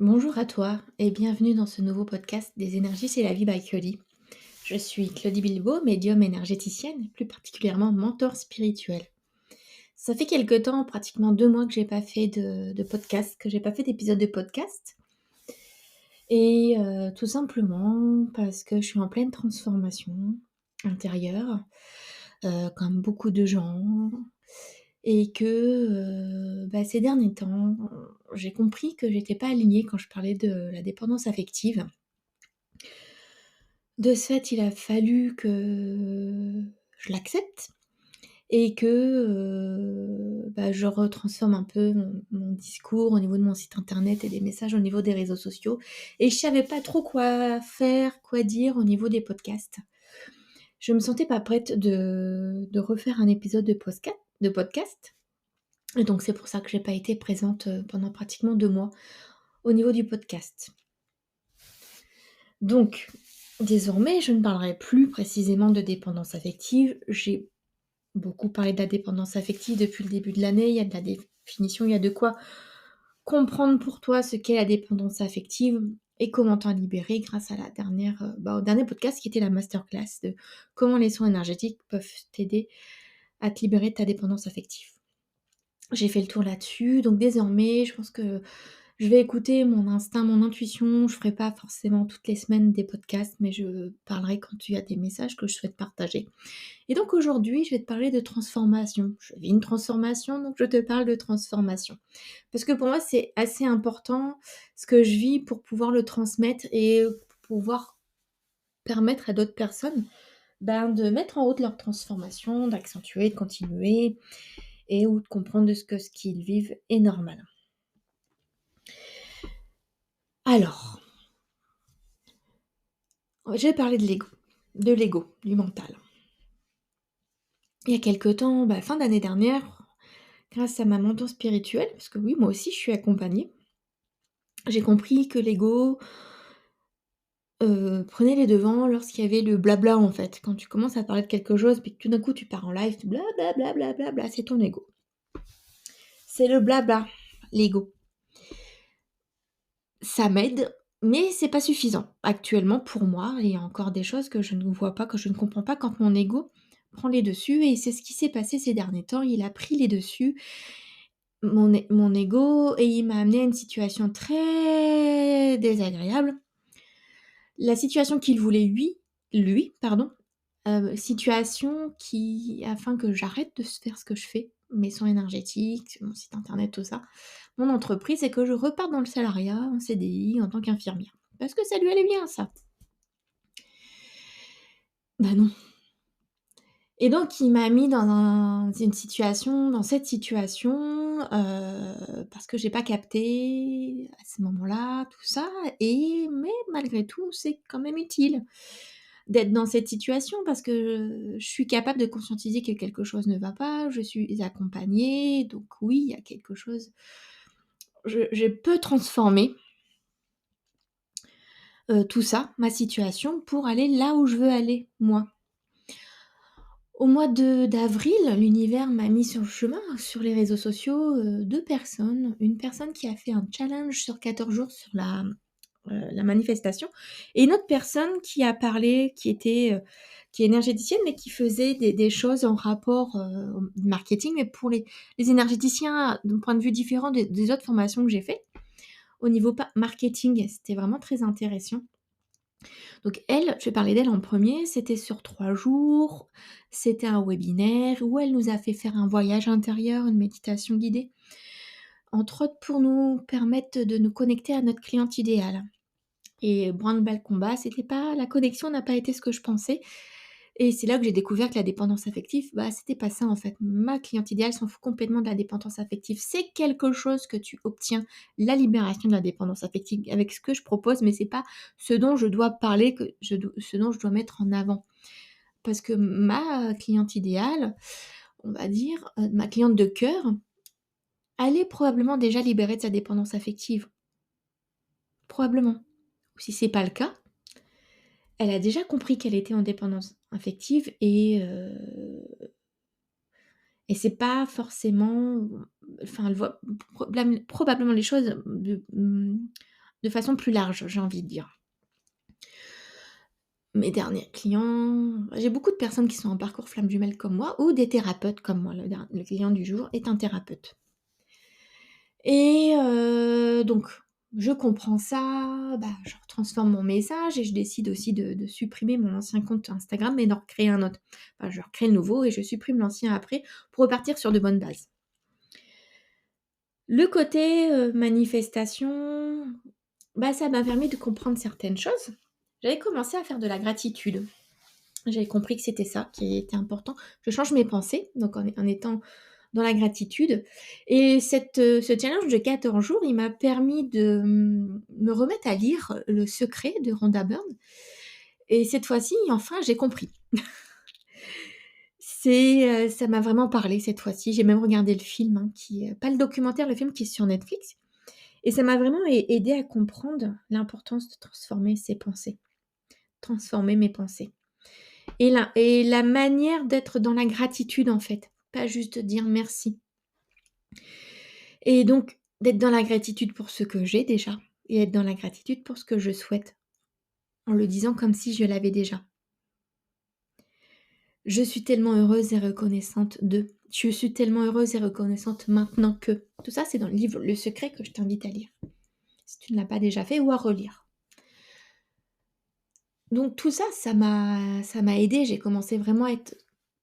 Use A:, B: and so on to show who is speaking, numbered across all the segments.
A: Bonjour à toi et bienvenue dans ce nouveau podcast des énergies, c'est la vie by Claudie. Je suis Claudie Bilbao, médium énergéticienne, plus particulièrement mentor spirituel. Ça fait quelque temps, pratiquement 2 mois que j'ai pas fait de podcast, que j'ai pas fait d'épisode de podcast. Et tout simplement parce que je suis en pleine transformation intérieure, comme beaucoup de gens. Et que ces derniers temps, j'ai compris que j'étais pas alignée quand je parlais de la dépendance affective. De ce fait, il a fallu que je l'accepte et que, je retransforme un peu mon discours au niveau de mon site internet et des messages au niveau des réseaux sociaux et je savais pas trop quoi faire, quoi dire au niveau des podcasts. Je me sentais pas prête de refaire un épisode de podcast et donc c'est pour ça que j'ai pas été présente, pendant pratiquement 2 mois au niveau du podcast. Donc désormais, je ne parlerai plus précisément de dépendance affective. J'ai beaucoup parlé de la dépendance affective depuis le début de l'année. Il y a de la définition, il y a de quoi comprendre pour toi ce qu'est la dépendance affective et comment t'en libérer grâce à la dernière, au dernier podcast qui était la masterclass de comment les soins énergétiques peuvent t'aider à te libérer de ta dépendance affective. J'ai fait le tour là-dessus, donc désormais, je pense que je vais écouter mon instinct, mon intuition. Je ferai pas forcément toutes les semaines des podcasts, mais je parlerai quand il y a des messages que je souhaite partager. Et donc aujourd'hui, je vais te parler de transformation. Je vis une transformation, donc je te parle de transformation. Parce que pour moi, c'est assez important ce que je vis pour pouvoir le transmettre et pour pouvoir permettre à d'autres personnes de mettre en route leur transformation, d'accentuer, de continuer et ou de comprendre de ce qu'ils vivent est normal. Alors, j'ai parlé de l'ego, du mental. Il y a quelque temps, fin d'année dernière, grâce à ma mentor spirituelle, parce que oui, moi aussi je suis accompagnée, j'ai compris que l'ego prenait les devants lorsqu'il y avait le blabla en fait. Quand tu commences à parler de quelque chose, puis que tout d'un coup tu pars en live, tu bla, c'est ton ego. C'est le blabla, l'ego. Ça m'aide, mais c'est pas suffisant. Actuellement, pour moi, il y a encore des choses que je ne vois pas, que je ne comprends pas quand mon ego prend les dessus et c'est ce qui s'est passé ces derniers temps. Il a pris les dessus, mon ego, et il m'a amené à une situation très désagréable. La situation qu'il voulait lui, pardon, situation qui afin que j'arrête de faire ce que je fais, mes soins énergétiques, mon site internet, tout ça, mon entreprise et que je reparte dans le salariat en CDI en tant qu'infirmière. Parce que ça lui allait bien ça. Bah non. Et donc il m'a mis dans cette situation, parce que j'ai pas capté à ce moment-là tout ça mais malgré tout, c'est quand même utile d'être dans cette situation parce que je suis capable de conscientiser que quelque chose ne va pas, je suis accompagnée, donc oui, il y a quelque chose. Je peux transformer, tout ça, ma situation, pour aller là où je veux aller, moi. Au mois de d'avril, l'univers m'a mis sur le chemin, sur les réseaux sociaux, 2 personnes. Une personne qui a fait un challenge sur 14 jours sur la manifestation et une autre personne qui a parlé, qui est énergéticienne, mais qui faisait des choses en rapport, au marketing, mais pour les énergéticiens d'un point de vue différent des autres formations que j'ai fait. Au niveau marketing, c'était vraiment très intéressant. Donc elle, je vais parler d'elle en premier, c'était sur 3 jours, c'était un webinaire où elle nous a fait faire un voyage intérieur, une méditation guidée, entre autres pour nous permettre de nous connecter à notre cliente idéale. Et branle-bas le combat, la connexion n'a pas été ce que je pensais et c'est là que j'ai découvert que la dépendance affective, c'était pas ça en fait. Ma cliente idéale s'en fout complètement de la dépendance affective. C'est quelque chose que tu obtiens, la libération de la dépendance affective avec ce que je propose, mais c'est pas ce dont je dois parler, ce dont je dois mettre en avant. Parce que ma cliente idéale, on va dire, ma cliente de cœur, elle est probablement déjà libérée de sa dépendance affective. Probablement. Ou si c'est pas le cas, elle a déjà compris qu'elle était en dépendance affective et c'est pas forcément elle voit probablement les choses de façon plus large, j'ai envie de dire. Mes derniers clients, j'ai beaucoup de personnes qui sont en parcours flamme jumelle comme moi ou des thérapeutes comme moi. Le client du jour est un thérapeute. Et donc je comprends ça, bah, je transforme mon message et je décide aussi de supprimer mon ancien compte Instagram et d'en recréer un autre. Enfin, je recrée le nouveau et je supprime l'ancien après pour repartir sur de bonnes bases. Le côté, manifestation, bah, ça m'a permis de comprendre certaines choses. J'avais commencé à faire de la gratitude. J'avais compris que c'était ça qui était important. Je change mes pensées, donc en étant dans la gratitude et ce challenge de 14 jours, il m'a permis de, me remettre à lire Le Secret de Rhonda Byrne et cette fois-ci, enfin, j'ai compris. Ça m'a vraiment parlé cette fois-ci. J'ai même regardé le film, hein, pas le documentaire, le film qui est sur Netflix et ça m'a vraiment aidé à comprendre l'importance de transformer ses pensées, transformer mes pensées. Et la manière d'être dans la gratitude, en fait, pas juste dire merci. Et donc, d'être dans la gratitude pour ce que j'ai déjà et être dans la gratitude pour ce que je souhaite, en le disant comme si je l'avais déjà. Je suis tellement heureuse et reconnaissante de. Je suis tellement heureuse et reconnaissante maintenant que. Tout ça, c'est dans le livre Le Secret que je t'invite à lire, si tu ne l'as pas déjà fait ou à relire. Donc tout ça, ça m'a aidée. J'ai commencé vraiment à être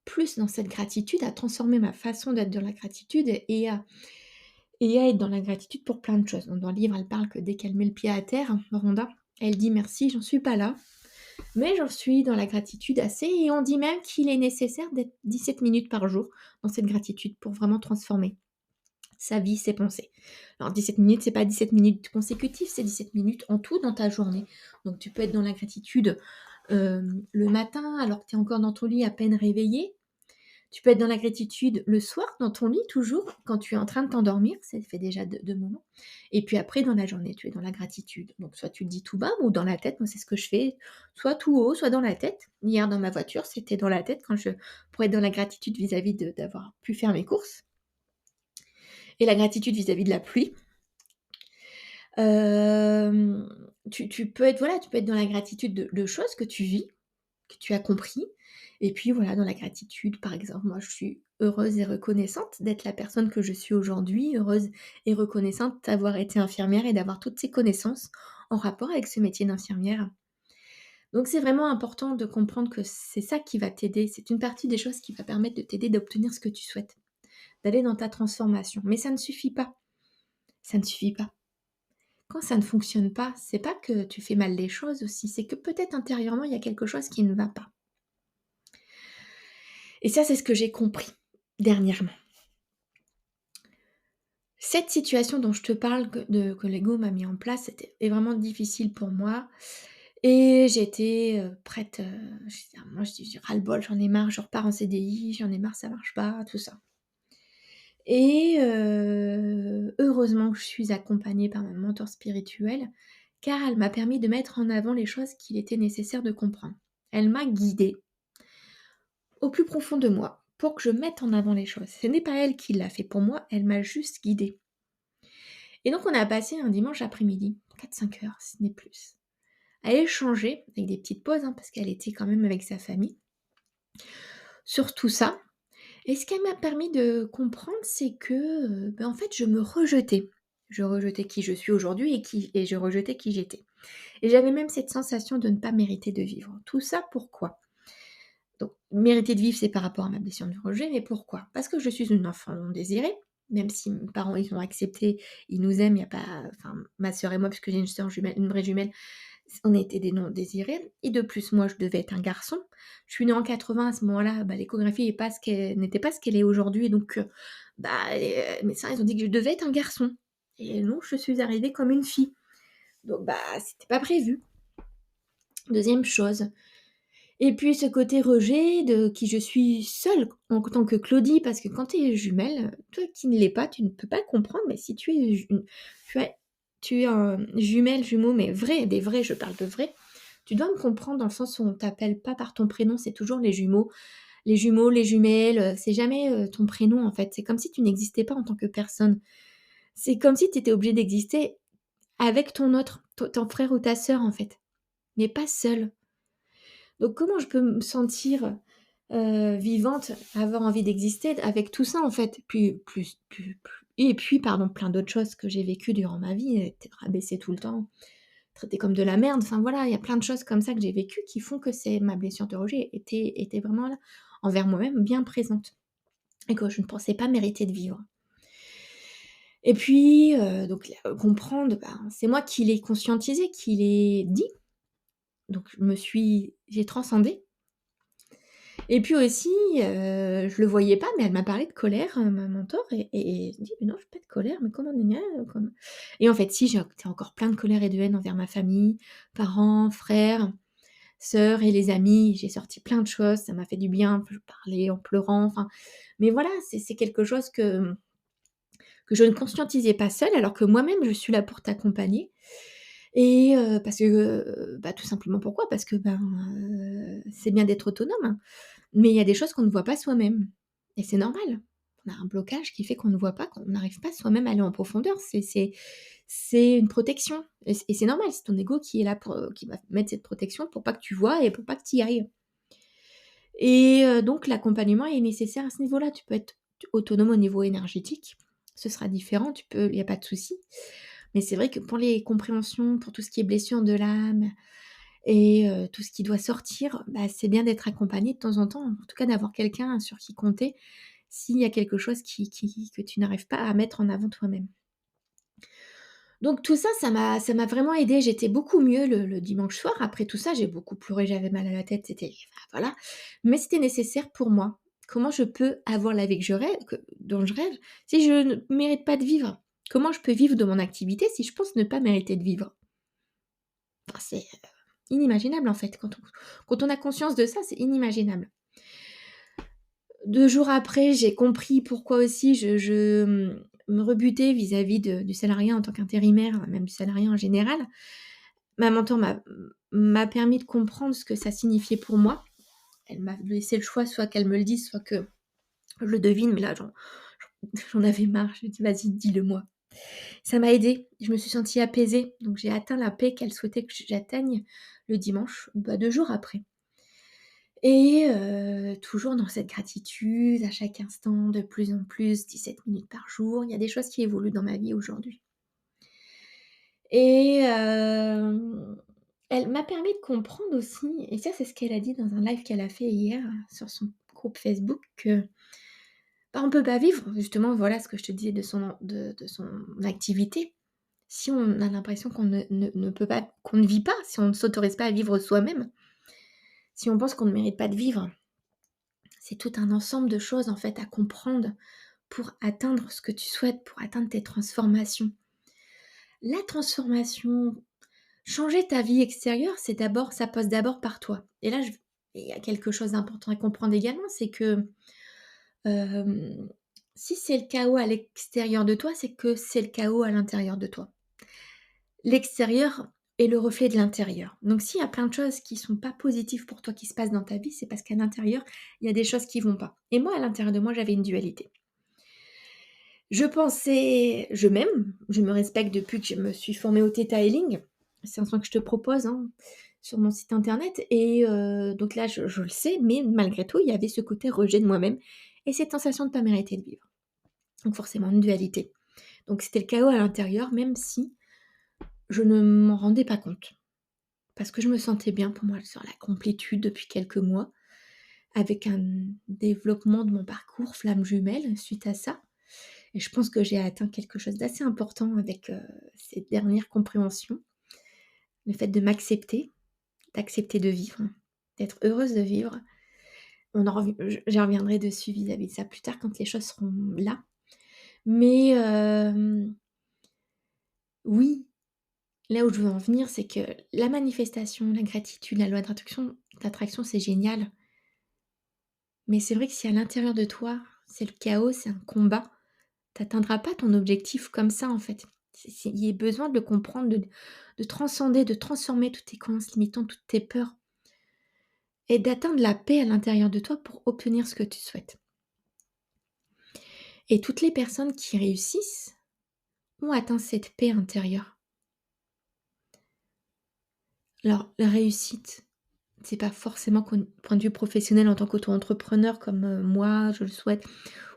A: plus dans cette gratitude, à transformer ma façon d'être dans la gratitude et à être dans la gratitude pour plein de choses. Donc dans le livre, elle parle que dès qu'elle met le pied à terre, Rhonda, elle dit: «Merci, j'en suis pas là, mais j'en suis dans la gratitude assez» et on dit même qu'il est nécessaire d'être 17 minutes par jour dans cette gratitude pour vraiment transformer sa vie, ses pensées. Alors 17 minutes, c'est pas 17 minutes consécutives, c'est 17 minutes en tout dans ta journée. Donc tu peux être dans la gratitude, le matin alors que tu es encore dans ton lit à peine réveillé. Tu peux être dans la gratitude le soir dans ton lit toujours, quand tu es en train de t'endormir, ça fait déjà 2 moments et puis après dans la journée, tu es dans la gratitude. Donc soit tu le dis tout bas ou dans la tête, moi c'est ce que je fais, soit tout haut, soit dans la tête. Hier dans ma voiture, c'était dans la tête pour être dans la gratitude vis-à-vis d'avoir pu faire mes courses et la gratitude vis-à-vis de la pluie. Tu peux être voilà, tu peux être dans la gratitude de choses que tu vis, que tu as compris et puis voilà, dans la gratitude, par exemple, moi je suis heureuse et reconnaissante d'être la personne que je suis aujourd'hui, heureuse et reconnaissante d'avoir été infirmière et d'avoir toutes ces connaissances en rapport avec ce métier d'infirmière. Donc c'est vraiment important de comprendre que c'est ça qui va t'aider, c'est une partie des choses qui va permettre de t'aider d'obtenir ce que tu souhaites, d'aller dans ta transformation. Mais ça ne suffit pas, ça ne suffit pas. Quand ça ne fonctionne pas, c'est pas que tu fais mal les choses aussi, c'est que peut-être intérieurement, il y a quelque chose qui ne va pas. Et ça, c'est ce que j'ai compris dernièrement. Cette situation dont je te parle que l'ego m'a mis en place, est vraiment difficile pour moi et j'étais, prête, moi je dis: «J'ai ras-le-bol, j'en ai marre, je repars en CDI, j'en ai marre, ça marche pas», tout ça. Et heureusement que je suis accompagnée par ma mentor spirituelle, car elle m'a permis de mettre en avant les choses qu'il était nécessaire de comprendre. Elle m'a guidée au plus profond de moi pour que je mette en avant les choses. Ce n'est pas elle qui l'a fait pour moi, elle m'a juste guidée. Et donc on a passé un dimanche après-midi, 4-5 heures, ce n'est plus, à échanger, avec des petites pauses, hein, parce qu'elle était quand même avec sa famille, sur tout ça. Et ce qu'elle m'a permis de comprendre, c'est que, en fait, je me rejetais. Je rejetais qui je suis aujourd'hui et je rejetais qui j'étais. Et j'avais même cette sensation de ne pas mériter de vivre. Tout ça pourquoi? Donc mériter de vivre, c'est par rapport à ma blessure du rejet, mais pourquoi? Parce que je suis une enfant non désirée, même si mes parents, ils ont accepté, ils nous aiment, il y a pas enfin, ma sœur et moi, puisque j'ai une sœur jumelle, une vraie jumelle, on était des non désirés et de plus, moi, je devais être un garçon. Je suis née en 80, à ce moment-là, l'échographie n'était pas ce qu'elle est aujourd'hui, donc les médecins, ils ont dit que je devais être un garçon et non, je suis arrivée comme une fille. Donc c'était pas prévu. Deuxième chose et puis ce côté rejet de qui je suis seule en tant que Claudie, parce que quand tu es jumelle, toi qui ne l'es pas, tu ne peux pas comprendre, mais si tu es tu es un jumelle, jumeau, mais vrai, des vrais, je parle de vrais, tu dois me comprendre dans le sens où on t'appelle pas par ton prénom, c'est toujours les jumeaux. Les jumeaux, les jumelles, c'est jamais, ton prénom en fait. C'est comme si tu n'existais pas en tant que personne. C'est comme si tu étais obligée d'exister avec ton frère ou ta sœur, en fait, mais pas seule. Donc comment je peux me sentir, vivante, avoir envie d'exister avec tout ça, en fait? Et puis, pardon, plein d'autres choses que j'ai vécues durant ma vie, être rabaissée tout le temps, traitée comme de la merde, enfin voilà, il y a plein de choses comme ça que j'ai vécues qui font que ma blessure de rejet était vraiment là, envers moi-même, bien présente et que je ne pensais pas mériter de vivre. Et puis, donc comprendre, ben, c'est moi qui l'ai conscientisé, qui l'ai dit, donc j'ai transcendé. Et puis aussi, je le voyais pas, mais elle m'a parlé de colère, ma mentor et je dis: «Mais non, j'ai pas de colère, mais comment gna gna, comme» et en fait si, j'ai encore plein de colère et de haine envers ma famille, parents, frères, sœurs et les amis. J'ai sorti plein de choses, ça m'a fait du bien, je parlais en pleurant, enfin, mais voilà, c'est quelque chose que je ne conscientisais pas seule, alors que moi-même je suis là pour t'accompagner et parce que, bah, tout simplement pourquoi? Parce que, ben, c'est bien d'être autonome. Mais il y a des choses qu'on ne voit pas soi-même et c'est normal. On a un blocage qui fait qu'on ne voit pas, qu'on n'arrive pas soi-même à aller en profondeur. C'est une protection et c'est normal, c'est ton ego qui est là pour, qui va mettre cette protection pour pas que tu vois et pour pas que tu y ailles et donc l'accompagnement est nécessaire à ce niveau-là. Tu peux être autonome au niveau énergétique, ce sera différent, il y a pas de souci. Mais c'est vrai que pour les compréhensions, pour tout ce qui est blessure de l'âme et tout ce qui doit sortir, bah, c'est bien d'être accompagné de temps en temps, en tout cas d'avoir quelqu'un sur qui compter, s'il y a quelque chose que tu n'arrives pas à mettre en avant toi-même. Donc tout ça, ça m'a vraiment aidée. J'étais beaucoup mieux le dimanche soir. Après tout ça, j'ai beaucoup pleuré, j'avais mal à la tête, enfin voilà, mais c'était nécessaire pour moi. Comment je peux avoir la vie dont je rêve, si je ne mérite pas de vivre? Comment je peux vivre de mon activité si je pense ne pas mériter de vivre? Enfin, c'est inimaginable en fait. Quand on a conscience de ça, c'est inimaginable. 2 jours après, j'ai compris pourquoi aussi me rebutais vis-à-vis du salariat en tant qu'intérimaire, même du salariat en général. Ma mentor m'a permis de comprendre ce que ça signifiait pour moi. Elle m'a laissé le choix, soit qu'elle me le dise, soit que je le devine, mais là j'en avais marre. Je lui ai dit: «Vas-y, dis-le-moi». Ça m'a aidée, je me suis sentie apaisée, donc j'ai atteint la paix qu'elle souhaitait que j'atteigne le dimanche, bah, 2 jours après. Et toujours dans cette gratitude à chaque instant, de plus en plus, 17 minutes par jour. Il y a des choses qui évoluent dans ma vie aujourd'hui. Et elle m'a permis de comprendre aussi, et ça c'est ce qu'elle a dit dans un live qu'elle a fait hier sur son groupe Facebook, que, bah, on peut pas vivre justement, voilà ce que je te disais de son activité, si on a l'impression qu'on ne peut pas, qu'on ne vit pas, si on ne s'autorise pas à vivre soi-même, si on pense qu'on ne mérite pas de vivre. C'est tout un ensemble de choses en fait à comprendre pour atteindre ce que tu souhaites, pour atteindre tes transformations. La transformation, changer ta vie extérieure, ça passe d'abord par toi. Et là, il y a quelque chose d'important à comprendre également, c'est que hem, si c'est le chaos à l'extérieur de toi, c'est que c'est le chaos à l'intérieur de toi. L'extérieur est le reflet de l'intérieur. Donc s'il y a plein de choses qui sont pas positives pour toi qui se passent dans ta vie, c'est parce qu'à l'intérieur, il y a des choses qui vont pas. Et moi, à l'intérieur de moi, j'avais une dualité. Je m'aime, je me respecte depuis que je me suis formée au Theta Healing. C'est un soin que je te propose, hein, sur mon site internet et donc là, je le sais, mais malgré tout, il y avait ce côté rejet de moi-même et cette sensation de ne pas mériter de vivre. Donc forcément une dualité. Donc c'était le chaos à l'intérieur, même si je ne m'en rendais pas compte. Parce que je me sentais bien pour moi sur la complétude depuis quelques mois, avec un développement de mon parcours flamme jumelle suite à ça. Et je pense que j'ai atteint quelque chose d'assez important avec, ces dernières compréhensions. Le fait de m'accepter, d'accepter de vivre, d'être heureuse de vivre. On en rev J'y reviendrai dessus vis-à-vis de ça plus tard quand les choses seront là. Mais, oui, là où je veux en venir, c'est que la manifestation, la gratitude, la loi d'attraction, c'est génial. Mais c'est vrai que si à l'intérieur de toi, c'est le chaos, c'est un combat, tu atteindras pas ton objectif comme ça, en fait. Il y a besoin de le comprendre, de transcender, de transformer toutes tes croyances limitantes, toutes tes peurs et d'atteindre la paix à l'intérieur de toi pour obtenir ce que tu souhaites. Et toutes les personnes qui réussissent ont atteint cette paix intérieure. Alors la réussite, c'est pas forcément point de vue professionnel en tant qu'auto-entrepreneur comme, moi je le souhaite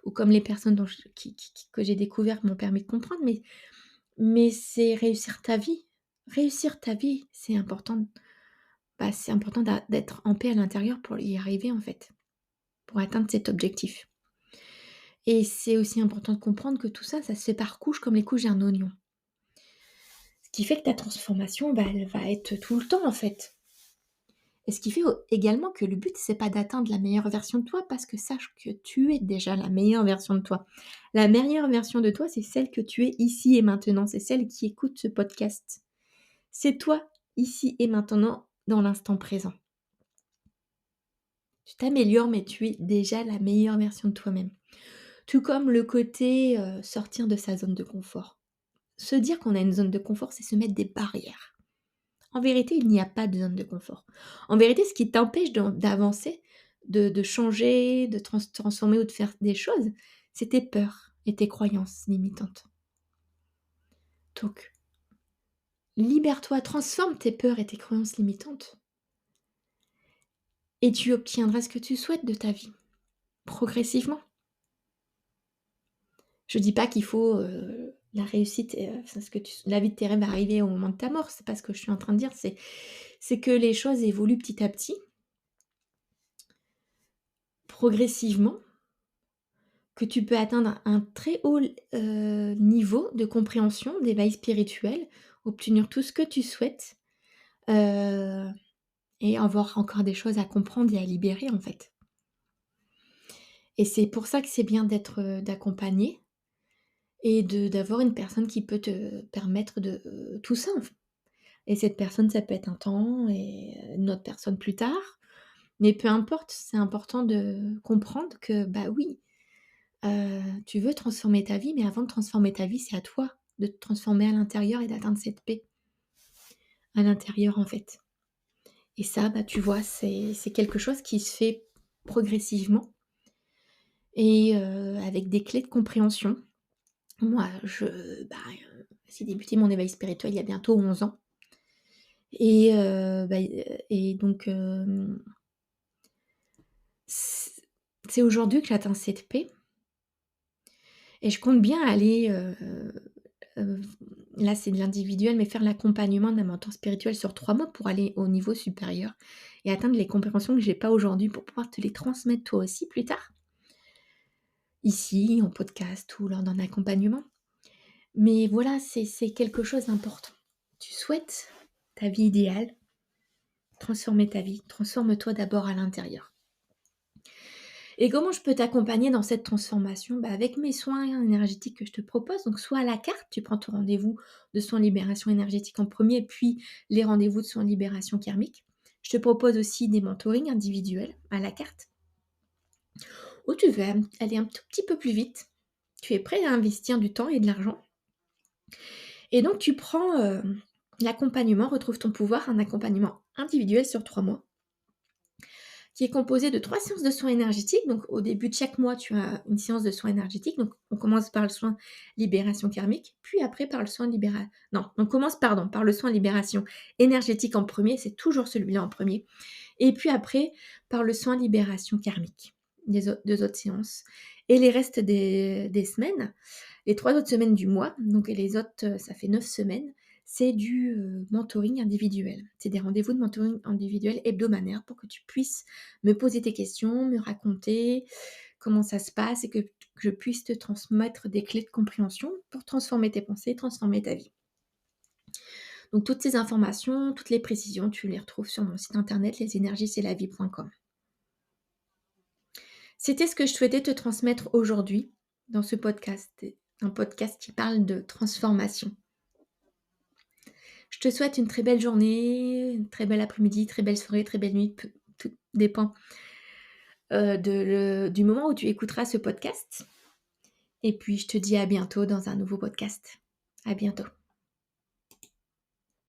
A: ou comme les personnes dont je qui que j'ai découvertes m'ont permis de comprendre, mais c'est réussir ta vie. Réussir ta vie, c'est important, c'est important d'être en paix à l'intérieur pour y arriver en fait, pour atteindre cet objectif. Et c'est aussi important de comprendre que tout ça, ça se fait par couches comme les couches d'un oignon. Ce qui fait que ta transformation, elle va être tout le temps en fait. Et ce qui fait également que le but, c'est pas d'atteindre la meilleure version de toi, parce que sache que tu es déjà la meilleure version de toi. La meilleure version de toi, c'est celle que tu es ici et maintenant, c'est celle qui écoute ce podcast. C'est toi, ici et maintenant, dans l'instant présent. Tu t'améliores, mais tu es déjà la meilleure version de toi-même. Tout comme le côté sortir de sa zone de confort. Se dire qu'on a une zone de confort, c'est se mettre des barrières. En vérité, il n'y a pas de zone de confort. En vérité, ce qui t'empêche d'avancer, de changer, de transformer ou de faire des choses, c'est tes peurs et tes croyances limitantes. Donc, libère-toi, transforme tes peurs et tes croyances limitantes et tu obtiendras ce que tu souhaites de ta vie, progressivement. Je dis pas qu'il faut, la réussite enfin la vie de tes rêves va arriver au moment de ta mort, c'est pas ce que je suis en train de dire, c'est que les choses évoluent petit à petit, progressivement, que tu peux atteindre un très haut niveau de compréhension, d'éveil spirituel, obtenir tout ce que tu souhaites, heu et avoir encore des choses à comprendre et à libérer, en fait. Et c'est pour ça que c'est bien d'accompagner et d'avoir une personne qui peut te permettre de, tout ça, en fait. Et cette personne, ça peut être un temps et une autre personne plus tard. Mais peu importe, c'est important de comprendre que, bah, oui, tu veux transformer ta vie, mais avant de transformer ta vie, c'est à toi de te transformer à l'intérieur et d'atteindre cette paix à l'intérieur, en fait. Et ça, bah, tu vois, c'est quelque chose qui se fait progressivement et avec des clés de compréhension. Moi, j'ai débuté mon éveil spirituel il y a bientôt 11 ans et et donc c c'est aujourd'hui que j'atteins cette paix et je compte bien aller, heu, là, c'est de l'individuel, mais faire l'accompagnement d'un mentor spirituel sur 3 mois pour aller au niveau supérieur et atteindre les compréhensions que j'ai pas aujourd'hui pour pouvoir te les transmettre toi aussi plus tard, ici, en podcast ou lors d'un accompagnement. Mais voilà, c'est quelque chose d'important. Tu souhaites ta vie idéale, transformer ta vie, transforme-toi d'abord à l'intérieur. Et comment je peux t'accompagner dans cette transformation? Bah, avec mes soins énergétiques que je te propose, donc soit à la carte, tu prends ton rendez-vous de soins libération énergétique en premier, puis les rendez-vous de soins libération karmique. Je te propose aussi des mentorings individuels à la carte, où tu veux aller un tout petit peu plus vite. Tu es prêt à investir du temps et de l'argent. Et donc tu prends l'accompagnement, retrouve ton pouvoir, un accompagnement individuel sur 3 mois qui est composé de 3 séances de soins énergétiques. Donc au début de chaque mois, tu as une séance de soins énergétiques. Donc on commence par le soin libération karmique, puis après par le soin non, on commence par le soin libération énergétique en premier, c'est toujours celui-là en premier. Et puis après par le soin libération karmique, les 2 autres séances. Et les restes des semaines, les 3 autres semaines du mois, donc les autres, ça fait 9 semaines, c'est du, mentoring individuel. C'est des rendez-vous de mentoring individuel hebdomadaires pour que tu puisses me poser tes questions, me raconter comment ça se passe et que je puisse te transmettre des clés de compréhension pour transformer tes pensées, transformer ta vie. Donc toutes ces informations, toutes les précisions, tu les retrouves sur mon site internet lesénergies'estlavie.com. C'était ce que je souhaitais te transmettre aujourd'hui dans ce podcast, un podcast qui parle de transformation. Je te souhaite une très belle journée, une très belle après-midi, très belle soirée, très belle nuit, tout dépend, du moment où tu écouteras ce podcast et puis je te dis à bientôt dans un nouveau podcast. À bientôt.